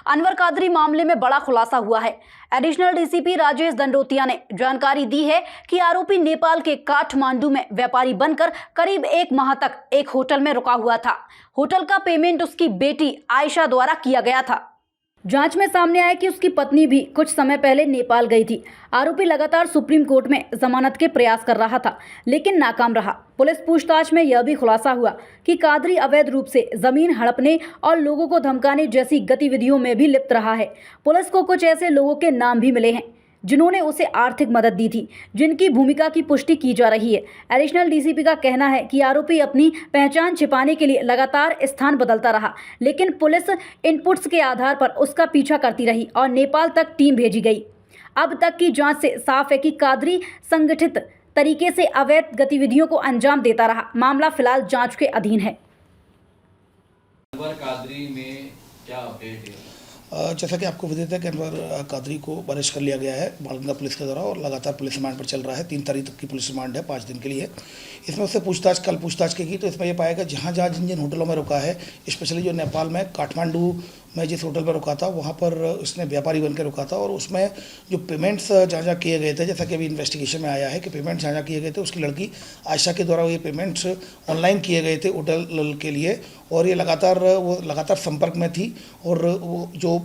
अनवर कादरी मामले में बड़ा खुलासा हुआ है। एडिशनल डीसीपी राजेश दंडोतिया ने जानकारी दी है कि आरोपी नेपाल के काठमांडू में व्यापारी बनकर करीब 1 माह तक एक होटल में रुका हुआ था। होटल का पेमेंट उसकी बेटी आयशा द्वारा किया गया था। जांच में सामने आया कि उसकी पत्नी भी कुछ समय पहले नेपाल गई थी। आरोपी लगातार सुप्रीम कोर्ट में जमानत के प्रयास कर रहा था, लेकिन नाकाम रहा। पुलिस पूछताछ में यह भी खुलासा हुआ कि कादरी अवैध रूप से जमीन हड़पने और लोगों को धमकाने जैसी गतिविधियों में भी लिप्त रहा है। पुलिस को कुछ ऐसे लोगों के नाम भी मिले हैं जिन्होंने उसे आर्थिक मदद दी थी, जिनकी भूमिका की पुष्टि की जा रही है। एडिशनल डीसीपी का कहना है कि आरोपी अपनी पहचान छिपाने के लिए लगातार स्थान बदलता रहा, लेकिन पुलिस इनपुट्स के आधार पर उसका पीछा करती रही और नेपाल तक टीम भेजी गई। अब तक की जांच से साफ है कि कादरी संगठित तरीके से अवैध गतिविधियों को अंजाम देता रहा। मामला फिलहाल जांच के अधीन है। अनवर कादरी में क्या अपडेट है? जैसा कि आपको विदित है कि अनवर कादरी को अरेस्ट कर लिया गया है बालगंगा पुलिस के द्वारा और लगातार पुलिस रिमांड पर चल रहा है। 3 तारीख तक की पुलिस रिमांड है, 5 दिन के लिए। इसमें उससे कल पूछताछ की तो इसमें यह पाया गया जहाँ जिन होटलों में रुका है, स्पेशली जो नेपाल में काठमांडू में जिस होटल में रुका था वहाँ पर उसने व्यापारी बनकर रुका था और उसमें जो पेमेंट्स जहाँ किए गए थे, जैसा कि अभी इन्वेस्टिगेशन में आया है कि पेमेंट्स जहाँ किए गए थे उसकी लड़की आयशा के द्वारा ये पेमेंट्स ऑनलाइन किए गए थे होटल के लिए और ये लगातार संपर्क में थी। और वो जो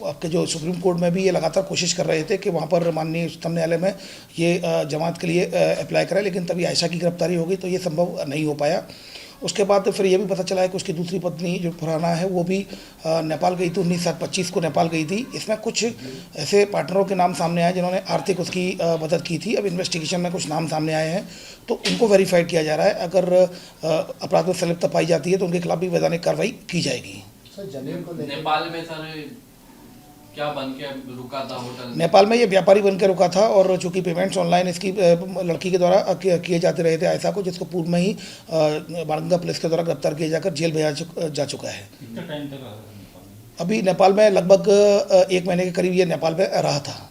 आपके जो सुप्रीम कोर्ट में भी ये लगातार कोशिश कर रहे थे कि वहाँ पर माननीय उच्चतम न्यायालय में ये जमानत के लिए अप्लाई करें, लेकिन तभी आयशा की गिरफ्तारी हो गई तो ये संभव नहीं हो पाया। उसके बाद फिर ये भी पता चला है कि उसकी दूसरी पत्नी जो फरहाना है वो भी नेपाल गई थी, 19/7/25 को नेपाल गई थी। इसमें कुछ ऐसे पार्टनरों के नाम सामने आए जिन्होंने आर्थिक उसकी मदद की थी। अब इन्वेस्टिगेशन में कुछ नाम सामने आए हैं तो उनको वेरीफाइड किया जा रहा है। अगर अपराध में संलिप्तता पाई जाती है तो उनके खिलाफ भी वैधानिक कार्रवाई की जाएगी। नेपाल में सर क्या बन के रुका था होटल? नेपाल में ये व्यापारी बन के रुका था और चूंकि पेमेंट्स ऑनलाइन इसकी लड़की के द्वारा किए जाते रहे थे आयशा को, जिसको पूर्व में ही बालगंगा पुलिस के द्वारा गिरफ्तार किया जाकर जेल भेजा जा चुका है। कितना टाइम तक अभी नेपाल में लगभग 1 महीने के करीब ये नेपाल में रहा था।